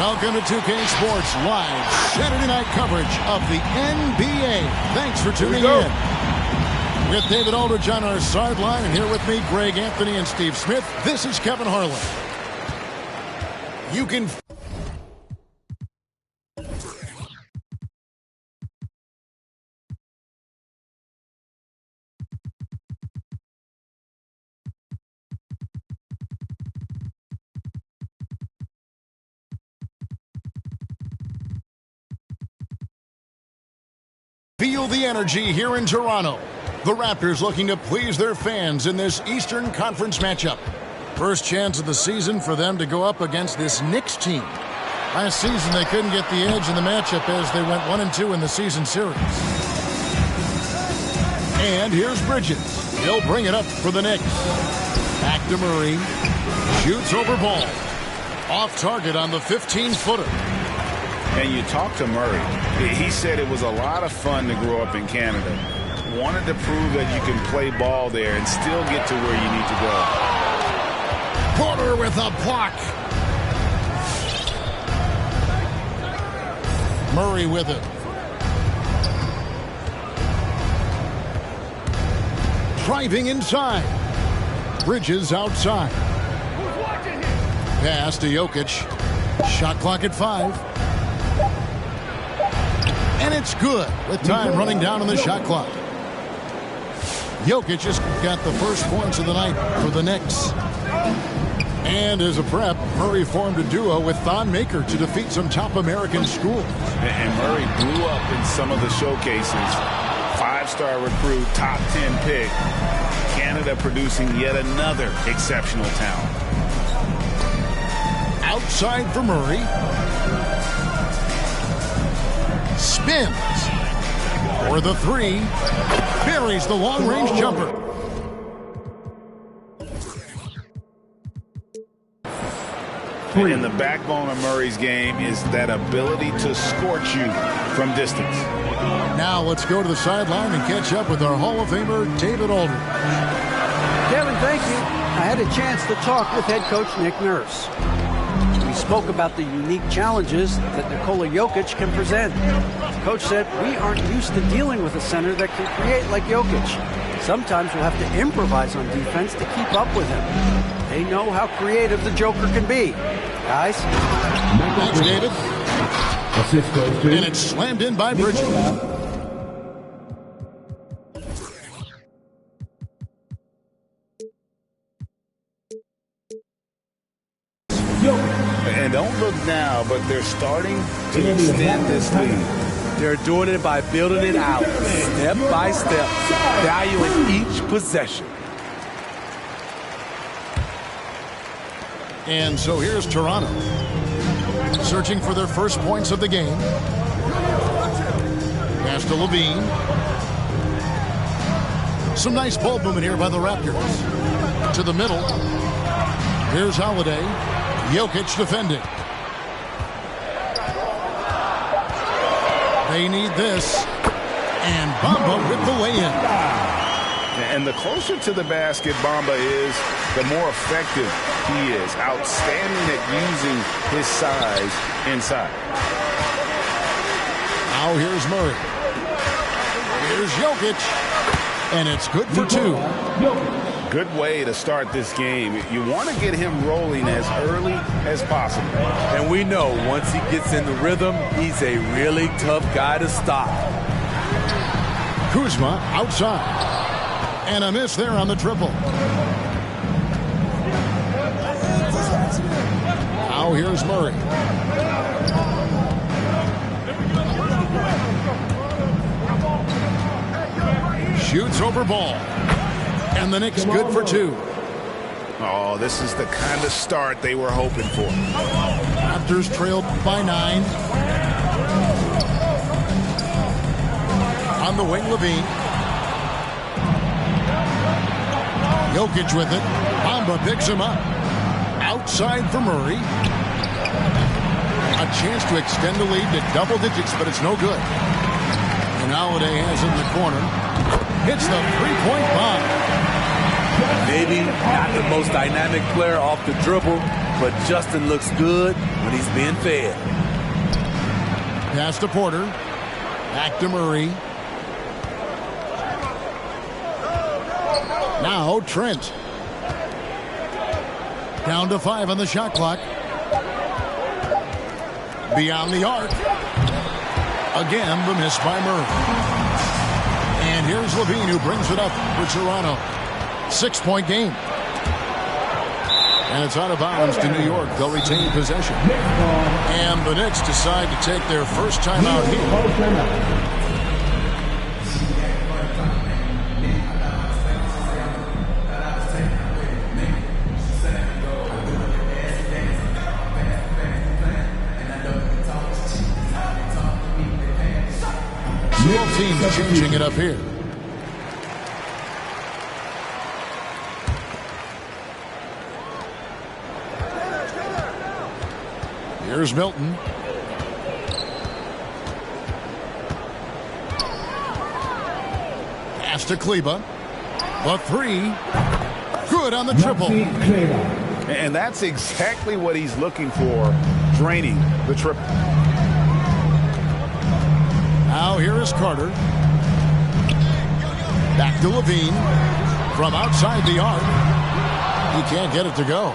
Welcome to 2K Sports Live Saturday night coverage of the NBA. Thanks for tuning in. With David Aldridge on our sideline, and here with me, Greg Anthony and Steve Smith. This is Kevin Harlan. You can feel the energy here in Toronto. The Raptors looking to please their fans in this Eastern Conference matchup. First chance of the season for them to go up against this Knicks team. Last season they couldn't get the edge in the matchup as they went 1-2 in the season series. And here's Bridges. He'll bring it up for the Knicks. Back to Murray. Shoots over ball. Off target on the 15-footer. And you talk to Murray. He said it was a lot of fun to grow up in Canada. Wanted to prove that you can play ball there and still get to where you need to go. Porter with a block. Murray with it. Driving inside. Bridges outside. Pass to Jokic. Shot clock at 5. And it's good with time running down on the shot clock. Jokic just got the first points of the night for the Knicks. And as a prep, Murray formed a duo with Thon Maker to defeat some top American schools. And Murray blew up in some of the showcases. 5-star recruit, top 10 pick. Canada producing yet another exceptional talent. Outside for Murray. Spins for the 3. Buries the long-range jumper. And the backbone of Murray's game is that ability to scorch you from distance. Now let's go to the sideline and catch up with our Hall of Famer, David Aldridge. Kevin, thank you. I had a chance to talk with head coach Nick Nurse. We spoke about the unique challenges that Nikola Jokic can present. Coach said, we aren't used to dealing with a center that can create like Jokic. Sometimes we'll have to improvise on defense to keep up with him. They know how creative the Joker can be. Guys? Thanks, David. And it's slammed in by Bridges. And don't look now, but they're starting to extend this lead. They're doing it by building it out, step by step, valuing each possession. And so here's Toronto, searching for their first points of the game. Pass to Levine. Some nice ball movement here by the Raptors. To the middle. Here's Holiday. Jokic defending. They need this. And Bamba with the lay-in. And the closer to the basket Bamba is, the more effective he is. Outstanding at using his size inside. Now here's Murray. Here's Jokic. And it's good for 2. Good way to start this game. You want to get him rolling as early as possible. And we know once he gets in the rhythm, he's a really tough guy to stop. Kuzma outside. And a miss there on the triple. Now here's Murray. Shoots over ball. And the Knicks good for 2. Oh, this is the kind of start they were hoping for. Raptors trailed by 9. On the wing, Levine. Jokic with it. Bamba picks him up. Outside for Murray. A chance to extend the lead to double digits, but it's no good. And Holiday has in the corner. Hits the 3-point bomb. Maybe not the most dynamic player off the dribble, but Justin looks good when he's being fed. Pass to Porter. Back to Murray. Now Trent. Down to 5 on the shot clock. Beyond the arc. Again, the miss by Murray. And here's Levine, who brings it up for Toronto. 6-point game. And it's out of bounds to New York. They'll retain possession. And the Knicks decide to take their first timeout here. Both teams changing it up here. Here's Milton. Pass to Kleba. The 3. Good on the triple. And that's exactly what he's looking for, draining the triple. Now here is Carter. Back to Levine. From outside the arc. He can't get it to go.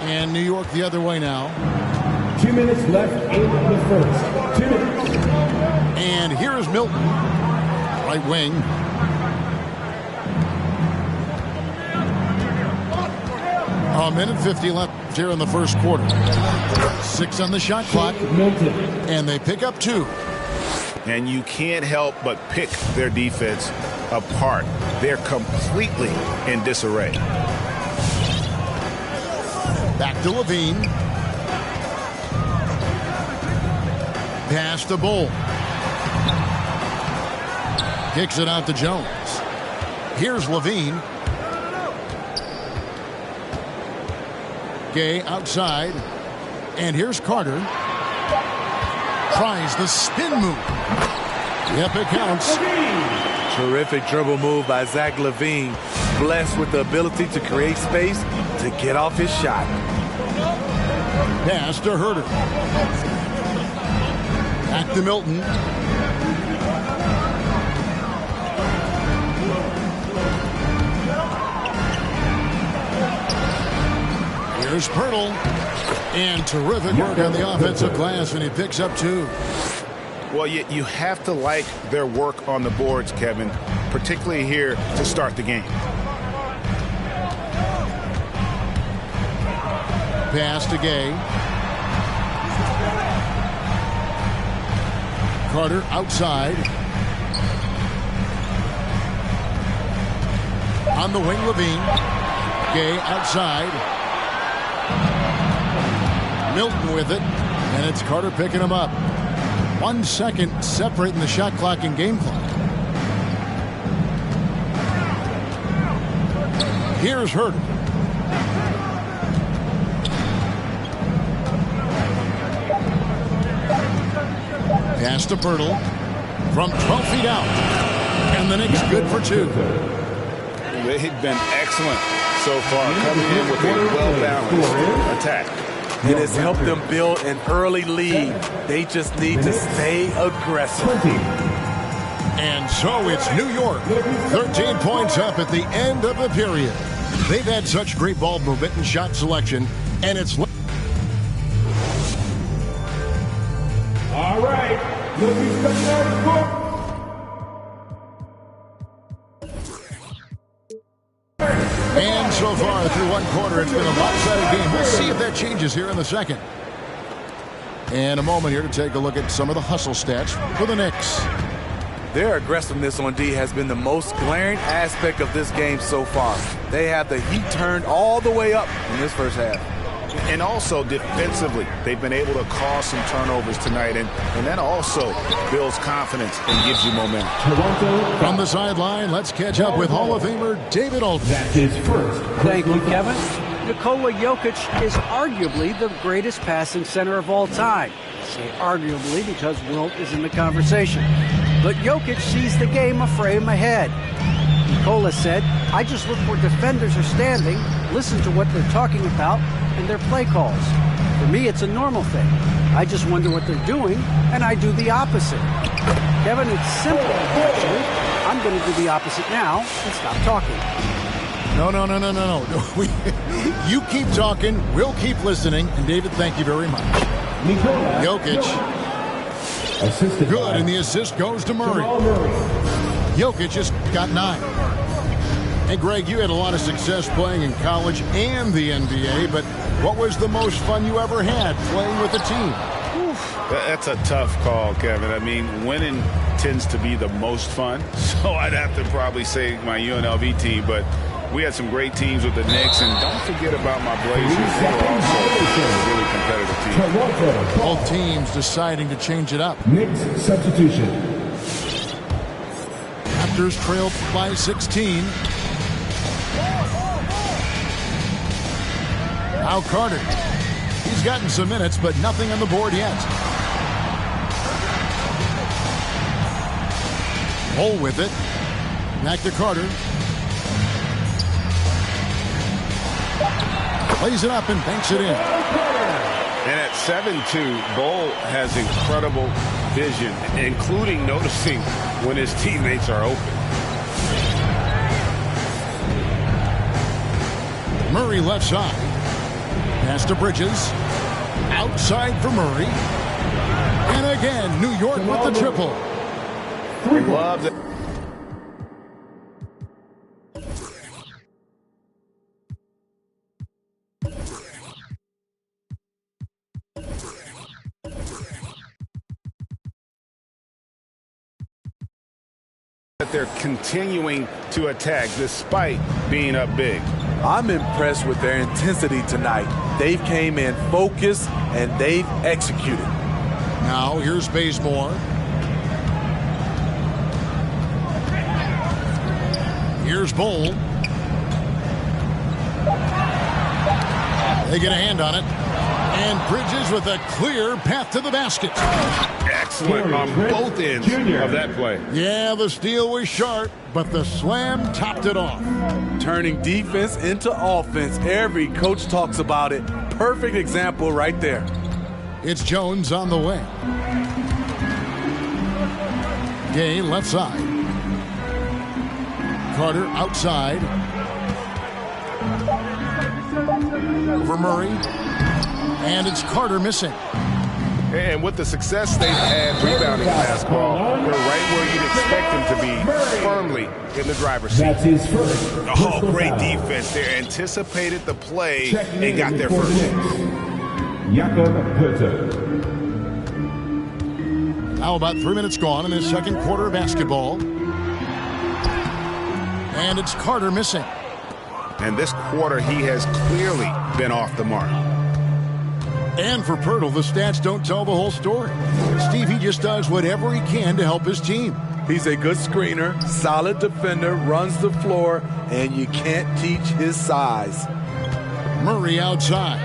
And New York the other way now. 2 minutes left in the first. 2 minutes. And here is Milton. Right wing. A minute 50 left here in the first quarter. 6 on the shot clock. And they pick up 2. And you can't help but pick their defense apart. They're completely in disarray. Back to Levine. Pass to Bull. Kicks it out to Jones. Here's Levine. Gay outside. And here's Carter. Tries the spin move. Yep, it counts. Terrific dribble move by Zach LaVine. Blessed with the ability to create space to get off his shot. Pass to Herter. Back to Milton. Here's Pirtle. And terrific work on the offensive glass, and he picks up 2. Well, you have to like their work on the boards, Kevin, particularly here to start the game. Pass to Gay. Carter outside. On the wing, Levine. Gay outside. Milton with it, and it's Carter picking him up. 1 second separating the shot clock and game clock. Here's Herter. Pass to Pirtle from 12 feet out, and the Knicks good for 2. They've been excellent so far, coming in with a well-balanced attack. It has helped them build an early lead. They just need to stay aggressive. And so it's New York. 13 points up at the end of the period. They've had such great ball movement and shot selection, and it's... All right. Looking for And so far through 1 quarter, it's been a lopsided game. We'll see if that changes here in the second. And a moment here to take a look at some of the hustle stats for the Knicks. Their aggressiveness on D has been the most glaring aspect of this game so far. They have the heat turned all the way up in this first half. And also defensively, they've been able to cause some turnovers tonight, and that also builds confidence and gives you momentum. From the sideline, let's catch up with Hall of Famer David Alton. That's his first. Thank you, Kevin. Nikola Jokic is arguably the greatest passing center of all time. I say arguably because Wilt is in the conversation. But Jokic sees the game a frame ahead. He Nikola said, I just look where defenders are standing, listen to what they're talking about, and their play calls. For me, it's a normal thing. I just wonder what they're doing, and I do the opposite. Kevin, it's simple, actually. I'm going to do the opposite now and stop talking. No. You keep talking, we'll keep listening, and David, thank you very much. Jokic. Good, and the assist goes to Murray. Jokic just got 9. Hey, Greg, you had a lot of success playing in college and the NBA, but what was the most fun you ever had playing with a team? That's a tough call, Kevin. I mean, winning tends to be the most fun, so I'd have to probably say my UNLV team, but we had some great teams with the Knicks, and don't forget about my Blazers. They were also a really competitive team. Both teams deciding to change it up. Knicks substitution. Raptors trailed by 16. Now Carter. He's gotten some minutes, but nothing on the board yet. Hole with it. Back to Carter. Plays it up and banks it in. And at 7'2", Bol has incredible vision, including noticing when his teammates are open. Murray left side. Pass to Bridges. Outside for Murray. And again, New York with the triple. Love it. That they're continuing to attack despite being up big. I'm impressed with their intensity tonight. They've came in focused and they've executed. Now here's Bazemore. Here's Bol. They get a hand on it. And Bridges with a clear path to the basket. Excellent on both ends of that play. Yeah, the steal was sharp, but the slam topped it off. Turning defense into offense. Every coach talks about it. Perfect example right there. It's Jones on the way. Gay left side. Carter outside. Over Murray. And it's Carter missing. And with the success they've had rebounding basketball, they're right where you'd expect them to be, firmly in the driver's seat. That's his first. Oh, great defense there. Anticipated the play and got there first. Jakob Poeltl. Now about 3 minutes gone in this second quarter of basketball. And it's Carter missing. And this quarter, he has clearly been off the mark. And for Poeltl, the stats don't tell the whole story. Steve, he just does whatever he can to help his team. He's a good screener, solid defender, runs the floor, and you can't teach his size. Murray outside.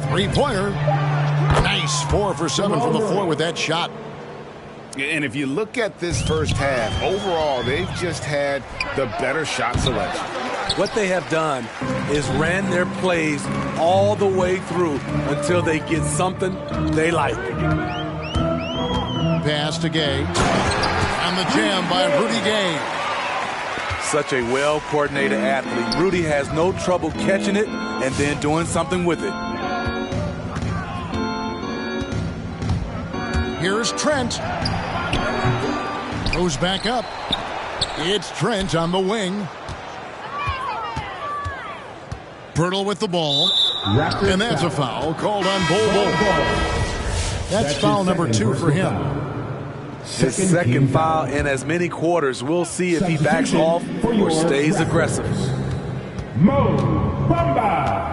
Three-pointer. Nice. 4 for 7 from the floor with that shot. And if you look at this first half, overall, they've just had the better shot selection. What they have done is ran their plays all the way through until they get something they like. Pass to Gay. And the jam by Rudy Gay. Such a well-coordinated athlete. Rudy has no trouble catching it and then doing something with it. Here's Trent. Goes back up. It's Trent on the wing. Poeltl with the ball. And that's a foul called on Bol. That's foul number 2 for him. His second foul in as many quarters. We'll see if he backs off or stays aggressive. Mo Bamba.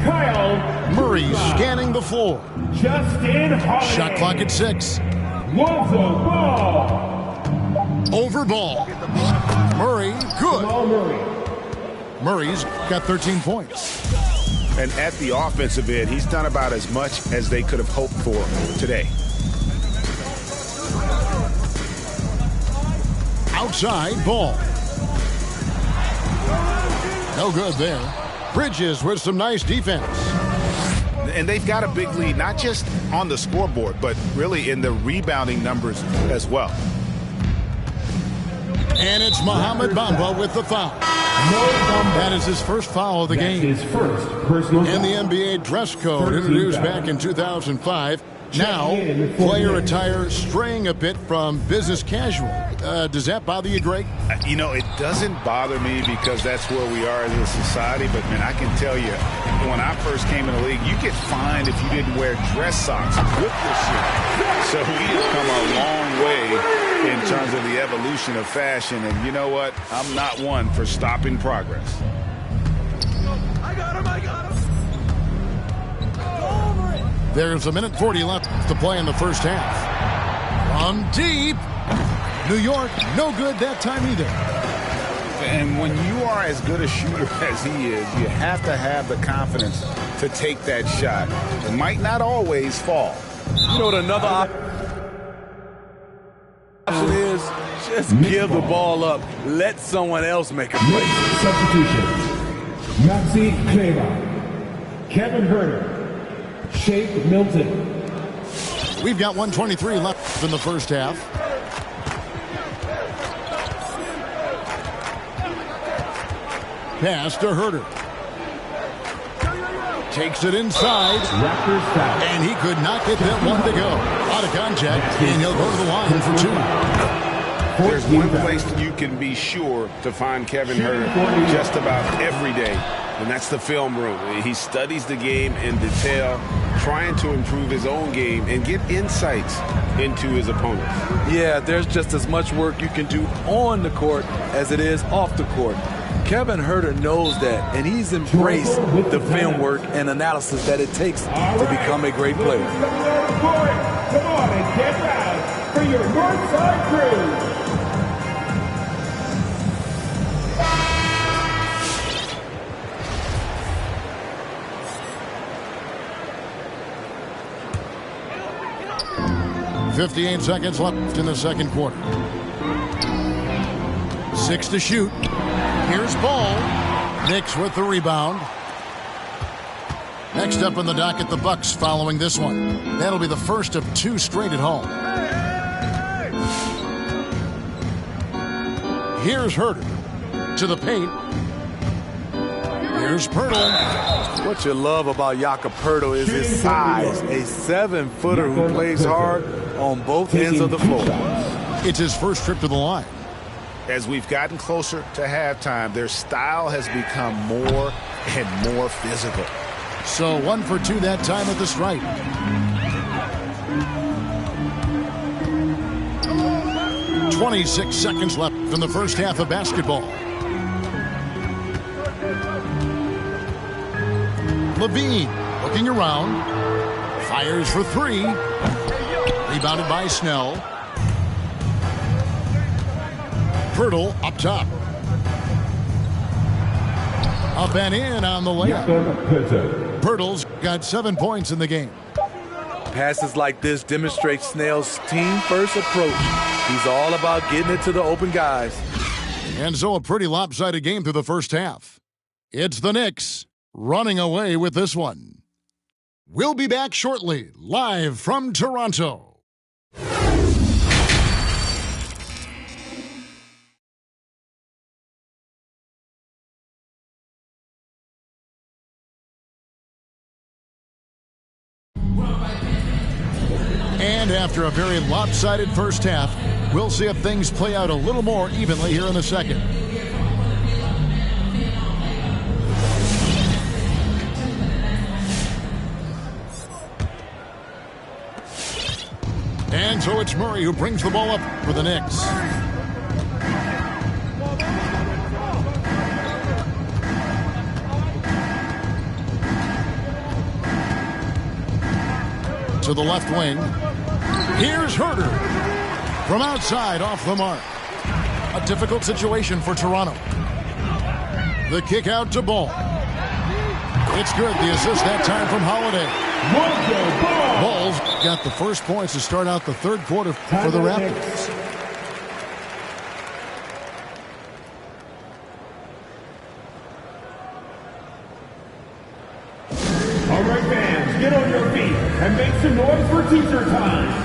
Kyle Murray scanning the floor. Justin Holiday. Shot clock at 6. Lonzo Ball. Over Ball. Murray, good. Jamal Murray. Murray's got 13 points. And at the offensive end, he's done about as much as they could have hoped for today. Outside ball. No good there. Bridges with some nice defense. And they've got a big lead, not just on the scoreboard, but really in the rebounding numbers as well. And it's Mohamed Bamba with the foul. That is his first foul of the game. His first personal And the NBA dress code introduced back in 2005. Now, player attire straying a bit from business casual. Does that bother you, Greg? You know, it doesn't bother me because that's where we are as a society. But, man, I can tell you, when I first came in the league, you get fined if you didn't wear dress socks with your shoe. So we have come a long way in terms of the evolution of fashion. And you know what? I'm not one for stopping progress. I got him. There's 1:40 left to play in the first half. From deep. New York, no good that time either. And when you are as good a shooter as he is, you have to have the confidence to take that shot. It might not always fall. You know what another option is? Just give the ball up. Let someone else make a play. Substitution. Maxi Kleber. Kevin Herter. Shake Milton. We've got 1:23 left in the first half. Pass to Herter. Takes it inside. Raptors foul. And he could not get that one to go. Out of contact, and he'll go to the line for two. There's one place you can be sure to find Kevin Herter just about every day, and that's the film room. He studies the game in detail, trying to improve his own game and get insights into his opponents. Yeah, there's just as much work you can do on the court as it is off the court. Kevin Herter knows that, and he's embraced the film work and analysis that it takes to become a great player. Come on and get loud for your Northside crew. .58 seconds left in the second quarter. 6 to shoot. Here's Ball. Knicks with the rebound. Next up on the docket, the Bucks following this one. That'll be the first of 2 straight at home. Here's Herter to the paint. Here's Pirtle. What you love about Jakob Pirtle is his size. A 7-footer who plays hard on both ends of the floor. It's his first trip to the line. As we've gotten closer to halftime, their style has become more and more physical. So 1 for 2 that time at the stripe. .26 seconds left in the first half of basketball. Levine looking around. Fires for 3. Rebounded by Snell. Pirtle up top. Up and in on the layup. Pirtle's got 7 points in the game. Passes like this demonstrate Snell's team-first approach. He's all about getting it to the open guys. And so a pretty lopsided game through the first half. It's the Knicks running away with this one. We'll be back shortly, live from Toronto. And after a very lopsided first half, we'll see if things play out a little more evenly here in the second. And so it's Murray who brings the ball up for the Knicks. To the left wing. Here's Herter. From outside, off the mark. A difficult situation for Toronto. The kick out to Ball. It's good. The assist that time from Holiday. Ball's got the first points to start out the third quarter for the Raptors. get on your feet and make some noise for teacher time.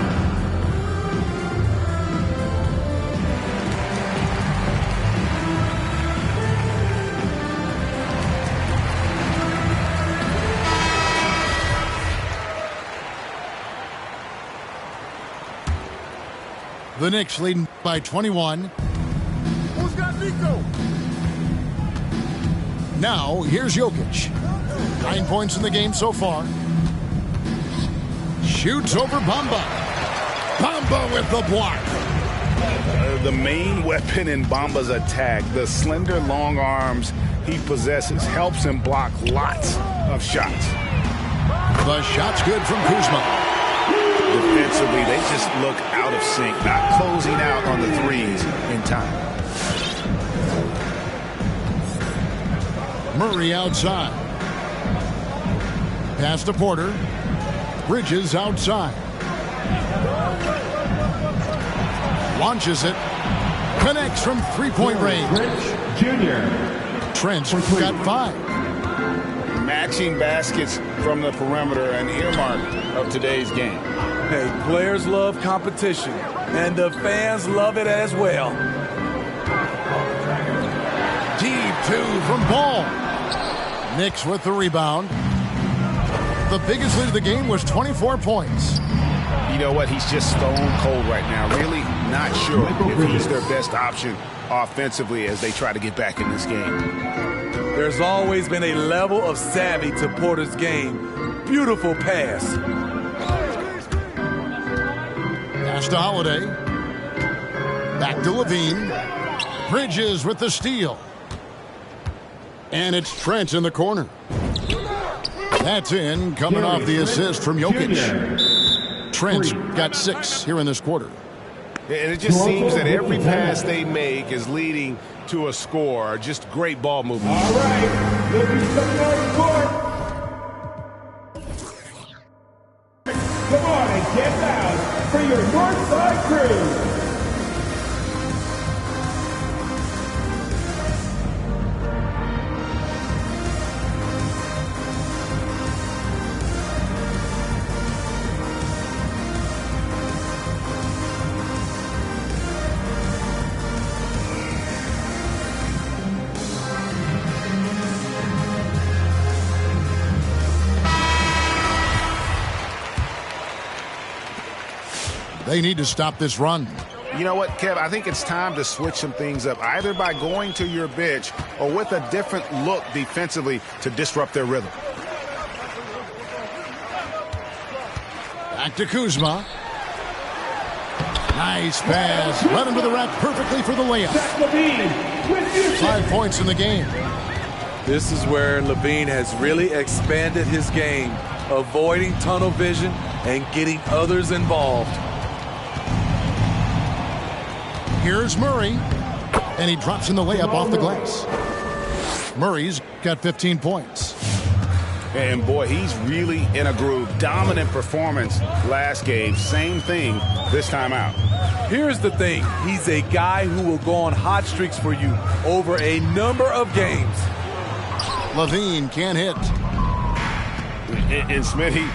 The Knicks leading by 21. Who's got Nico? Now, here's Jokic. 9 points in the game so far. Shoots over Bamba. Bamba with the block. The main weapon in Bamba's attack, the slender, long arms he possesses, helps him block lots of shots. The shot's good from Kuzma. Defensively, they just look out of sync, not closing out on the threes in time. Murray outside. Pass to Porter. Bridges outside. Launches it. Connects from three-point range. Jr. Trent's got 5. Matching baskets from the perimeter, an earmark of today's game. Hey, players love competition, and the fans love it as well. Deep 2 from Ball. Knicks with the rebound. The biggest lead of the game was 24 points. You know what? He's just stone cold right now. Really not sure if he's their best option offensively as they try to get back in this game. There's always been a level of savvy to Porter's game. Beautiful pass. Pass to Holiday. Back to Levine. Bridges with the steal. And it's Trent in the corner. That's in, coming off the assist from Jokic. Trent's got 6 here in this quarter. And it just seems that every pass they make is leading to a score. Just great ball movement. All right, looking some nice court. Come on and get loud for your Northside crew. They need to stop this run. You know what, Kev? I think it's time to switch some things up, either by going to your bench or with a different look defensively to disrupt their rhythm. Back to Kuzma. Nice pass. Led him to the rack perfectly for the layup. 5 points in the game. This is where Levine has really expanded his game, avoiding tunnel vision and getting others involved. Here's Murray, and he drops in the layup off the glass. Murray's got 15 points. And boy, he's really in a groove. Dominant performance last game. Same thing this time out. Here's the thing. He's a guy who will go on hot streaks for you over a number of games. Levine can't hit. And Smitty,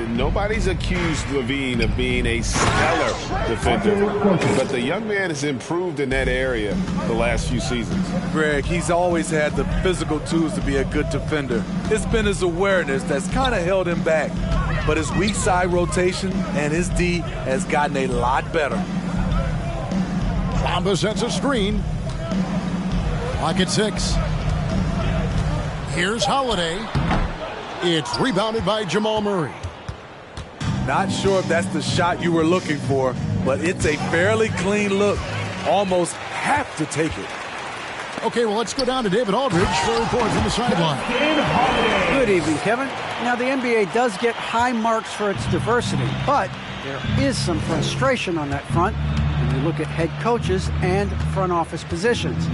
nobody's accused Levine of being a stellar defender, but the young man has improved in that area the last few seasons. Greg, he's always had the physical tools to be a good defender. It's been his awareness that's kind of held him back, but his weak side rotation and his D has gotten a lot better. Bamba sets a screen. Clock at 6. Here's Holiday. It's rebounded by Jamal Murray. Not sure if that's the shot you were looking for, but it's a fairly clean look. Almost have to take it. Okay, well, let's go down to David Aldridge for a report from the sideline. Good evening, Kevin. Now, the NBA does get high marks for its diversity, but there is some frustration on that front when you look at head coaches and front office positions.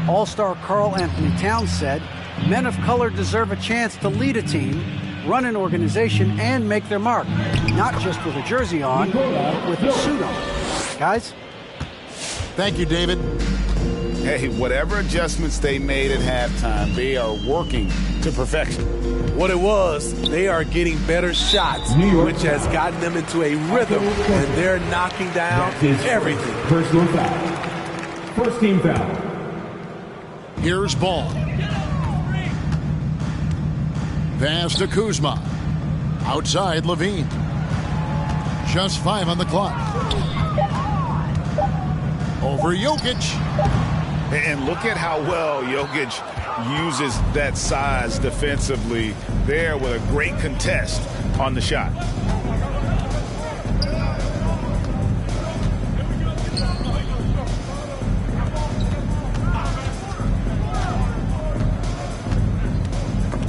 All-star Karl Anthony Towns said, men of color deserve a chance to lead a team, run an organization, and make their mark. Not just with a jersey on, but with a suit on. Guys? Thank you, David. Hey, whatever adjustments they made at halftime, they are working to perfection. What it was, they are getting better shots, which has gotten them into a rhythm, and they're knocking down everything. Personal foul. First team foul. Here's ball. Pass to Kuzma. Outside Levine. Just 5 on the clock. Over Jokic. And look at how well Jokic uses that size defensively there with a great contest on the shot.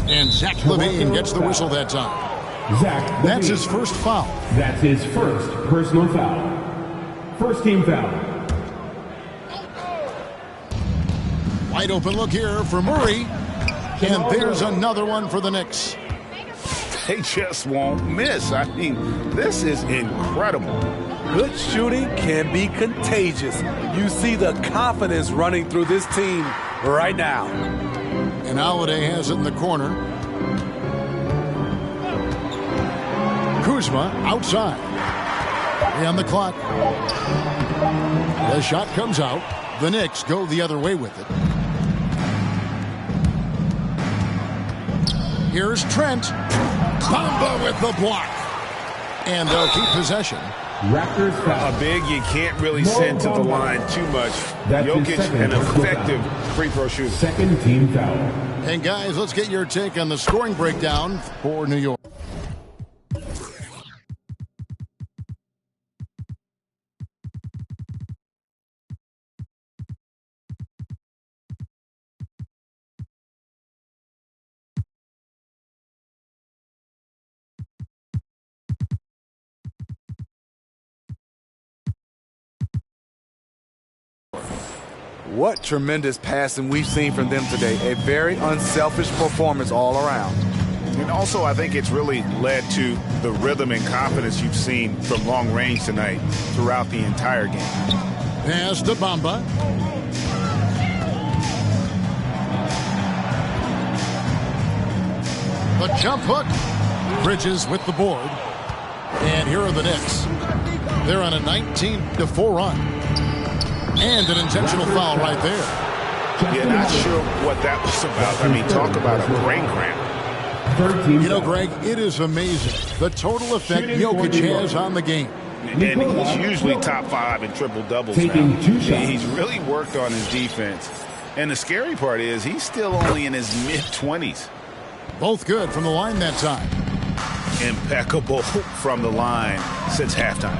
And Zach Levine gets the whistle that time. That's his first foul. That's his first personal foul. First team foul. Wide open look here for Murray. And there's another one for the Knicks. They just won't miss. I mean, this is incredible. Good shooting can be contagious. You see the confidence running through this team right now. And Holiday has it in the corner. Kuzma outside. 3 on the clock. The shot comes out. The Knicks go the other way with it. Here's Trent. Bamba with the block. And they'll keep possession. Raptors foul. A big you can't really send to the line too much. Jokic, an effective free throw shooter. Second team foul. And guys, let's get your take on the scoring breakdown for New York. What tremendous passing we've seen from them today. A very unselfish performance all around. And also, I think it's really led to the rhythm and confidence you've seen from long range tonight throughout the entire game. Pass to Bamba. The jump hook. Bridges with the board. And here are the Knicks. They're on a 19-4 run. And an intentional foul right there. Yeah, not sure what that was about. I mean, talk about a brain cramp. You know, Greg, it is amazing the total effect Jokic has on the game. And he's usually top 5 in triple-doubles now. He's really worked on his defense. And the scary part is he's still only in his mid-20s. Both good from the line that time. Impeccable from the line since halftime.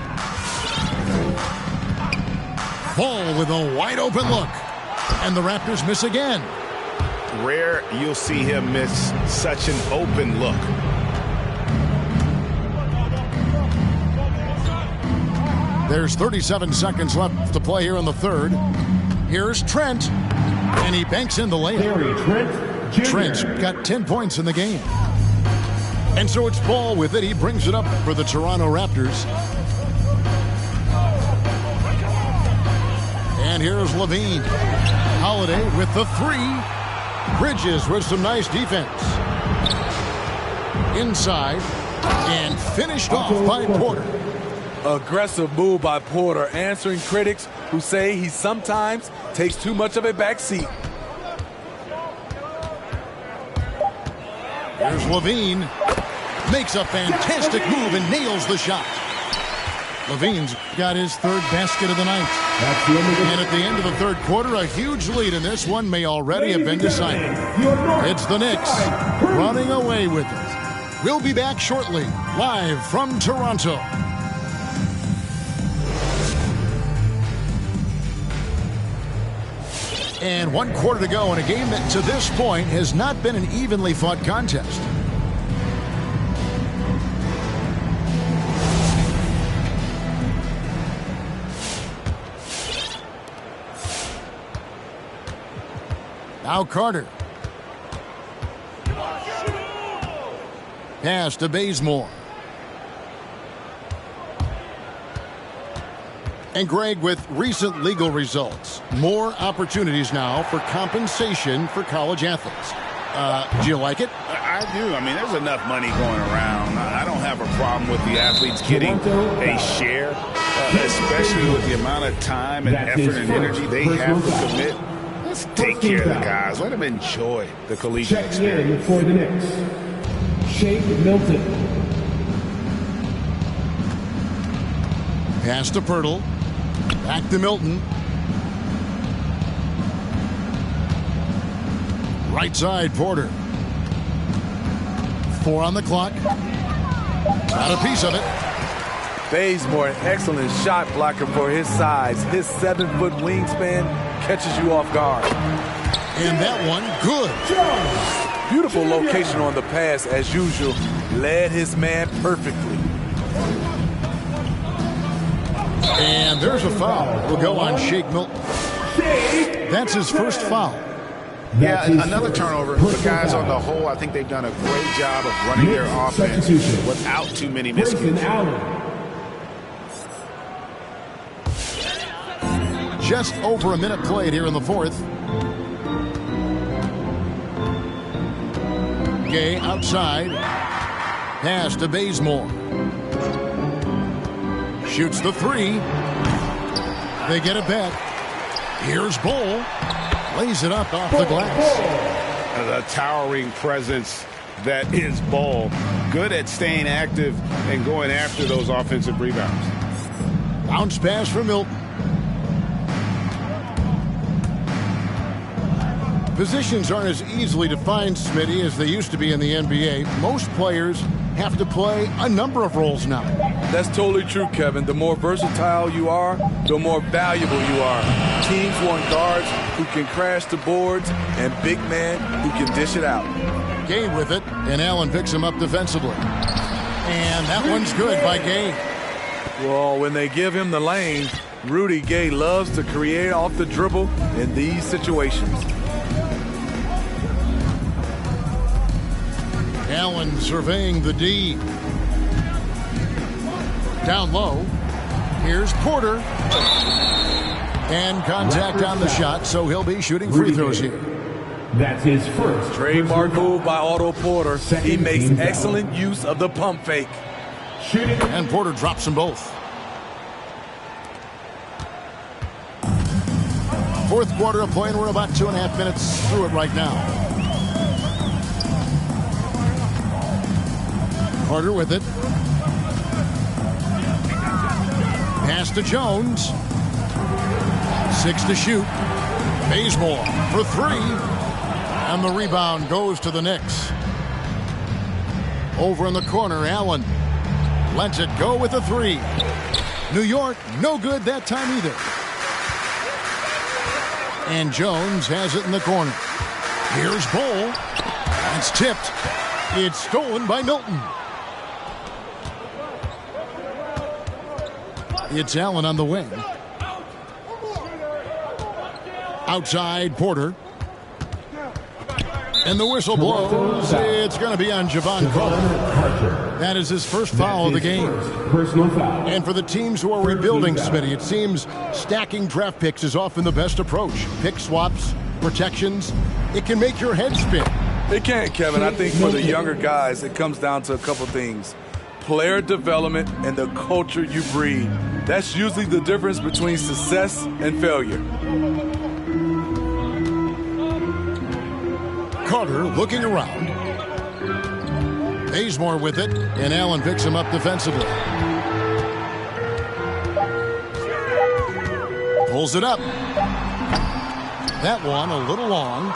Ball with a wide open look. And the Raptors miss again. Rare you'll see him miss such an open look. There's 37 seconds left to play here in the third. Here's Trent. And he banks in the layup. Trent's got 10 points in the game. And so it's Ball with it. He brings it up for the Toronto Raptors. And here's Levine. Holiday with the 3. Bridges with some nice defense. Inside. And finished off by Porter. Aggressive move by Porter, answering critics who say he sometimes takes too much of a back seat. Here's Levine. Makes a fantastic move and nails the shot. Levine's got his 3rd basket of the night. And at the end of the 3rd quarter, a huge lead in this one may already have been decided. It's the Knicks running away with it. We'll be back shortly, live from Toronto. And 1 quarter to go in a game that to this point has not been an evenly fought contest. Now Carter. Pass to Bazemore. And Greg, with recent legal results, more opportunities now for compensation for college athletes. Do you like it? I do. I mean, there's enough money going around. I don't have a problem with the athletes getting a share, especially with the amount of time and effort and energy they have to commit. Let's take care of the guys. Let them enjoy the collegiate experience. For the Knicks, Shake Milton. Pass to Pirtle. Back to Milton. Right side, Porter. 4 on the clock. Got a piece of it. Bazemore, an excellent shot blocker for his size. His 7-foot wingspan catches you off guard. And that one, good. Beautiful location on the pass, as usual. Led his man perfectly. And there's a foul. We'll go on Shake Milton. That's his first foul. Yeah, another turnover. The guys on the whole, I think they've done a great job of running their offense without too many miscues. Just over a minute played here in the fourth. Gay outside. Pass to Bazemore. Shoots the 3. They get it back. Here's Bull. Lays it up off the glass. The towering presence that is Bull. Good at staying active and going after those offensive rebounds. Bounce pass for Milton. Positions aren't as easily defined, Smitty, as they used to be in the NBA. Most players have to play a number of roles now. That's totally true, Kevin. The more versatile you are, the more valuable you are. Teams want guards who can crash the boards and big men who can dish it out. Gay with it, and Allen picks him up defensively. And that one's good by Gay. Well, when they give him the lane, Rudy Gay loves to create off the dribble in these situations. Allen surveying the D. Down low. Here's Porter. And contact on the shot, so he'll be shooting free throws here. That's his first. Trademark move by Otto Porter. He makes excellent use of the pump fake. And Porter drops them both. Fourth quarter of play, and we're about 2.5 minutes through it right now. Carter with it. Pass to Jones. 6 to shoot. Bazemore for 3. And the rebound goes to the Knicks. Over in the corner, Allen lets it go with a 3. New York, no good that time either. And Jones has it in the corner. Here's Bull. That's tipped. It's stolen by Milton. It's Allen on the wing. Outside, Porter. And the whistle blows. It's going to be on Javon Carter. That is his first foul of the game. Personal foul. And for the teams who are rebuilding, Smitty, it seems stacking draft picks is often the best approach. Pick swaps, protections. It can make your head spin. It can, Kevin. I think for the younger guys, it comes down to a couple things. Player development and the culture you breed. That's usually the difference between success and failure. Carter looking around. Bazemore with it, and Allen picks him up defensively. Pulls it up. That one a little long.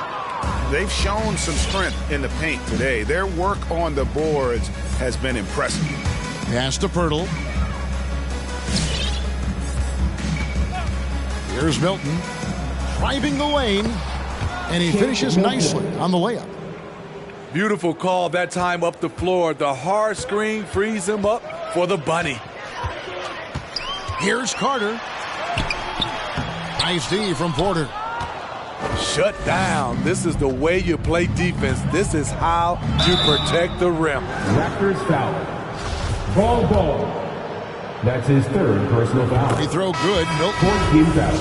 They've shown some strength in the paint today. Their work on the boards has been impressive. Pass to Pirtle. Here's Milton driving the lane, and he finishes nicely on the layup. Beautiful call that time up the floor. The hard screen frees him up for the bunny. Here's Carter. Nice D from Porter. Shut down. This is the way you play defense. This is how you protect the rim. Raptors foul. Ball. That's his third personal foul. He throw good. Milton. Fourth team foul.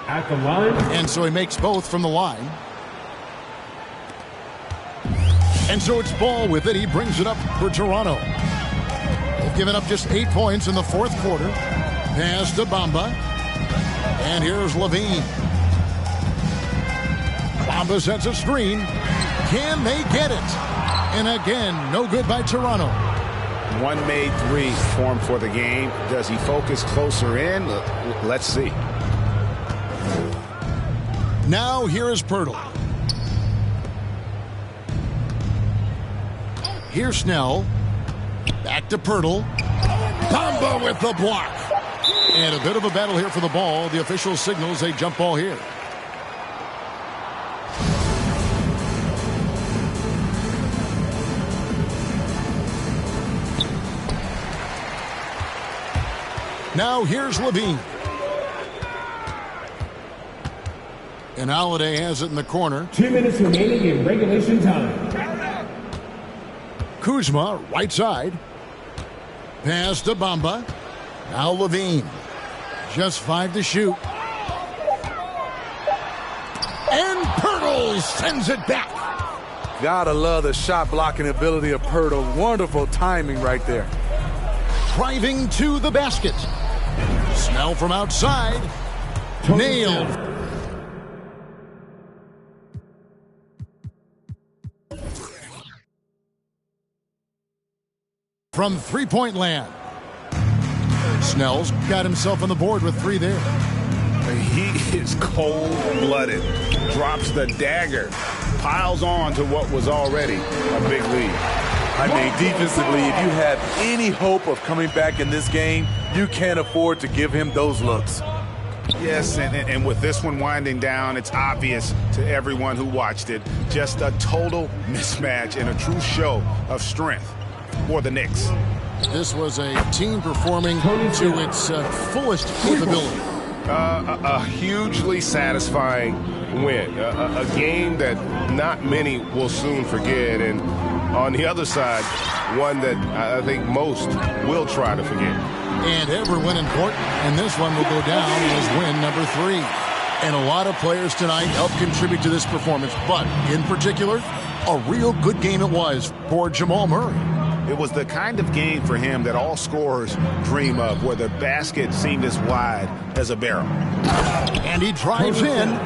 At the line. And so he makes both from the line. And so it's Ball with it. He brings it up for Toronto. They've given up just 8 points in the fourth quarter. Pass to Bamba. And here's Levine. Bamba sets a screen. Can they get it? And again, no good by Toronto. One made three formed for the game. Does he focus closer in? Let's see. Now here is Pirtle. Here's Snell. Back to Pirtle. Bamba with the block. And a bit of a battle here for the ball. The official signals a jump ball here. Now here's Levine. And Holiday has it in the corner. 2 minutes remaining in regulation time. Kuzma, right side. Pass to Bamba. Now Levine. Just 5 to shoot. And Pirtle sends it back. Gotta love the shot blocking ability of Pirtle. Wonderful timing right there. Driving to the basket. Snell from outside. Nailed. From three-point land. Snell's got himself on the board with 3 there. He is cold-blooded. Drops the dagger. Piles on to what was already a big lead. I mean, defensively, if you have any hope of coming back in this game, you can't afford to give him those looks. Yes, and with this one winding down, it's obvious to everyone who watched it. Just a total mismatch and a true show of strength for the Knicks. This was a team performing to its fullest capability. A hugely satisfying win. A game that not many will soon forget. And on the other side, one that I think most will try to forget. And every win important, and this one will go down as win number 3. And a lot of players tonight helped contribute to this performance, but in particular, a real good game it was for Jamal Murray. It was the kind of game for him that all scorers dream of, where the basket seemed as wide as a barrel. And he drives in.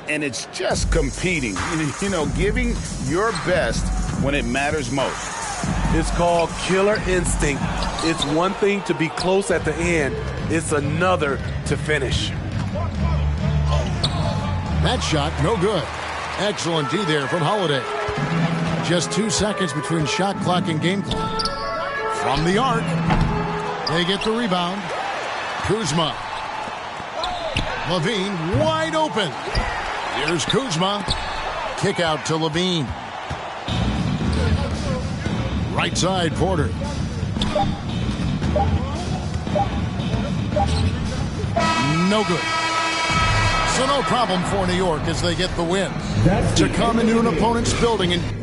And it's just competing, you know, giving your best when it matters most. It's called killer instinct. It's one thing to be close at the end. It's another to finish. That shot, no good. Excellent D there from Holiday. Just 2 seconds between shot clock and game clock. From the arc, they get the rebound. Kuzma. Levine wide open. Here's Kuzma. Kick out to Levine. Right side, Porter. No good. So no problem for New York as they get the win. To come into an opponent's building and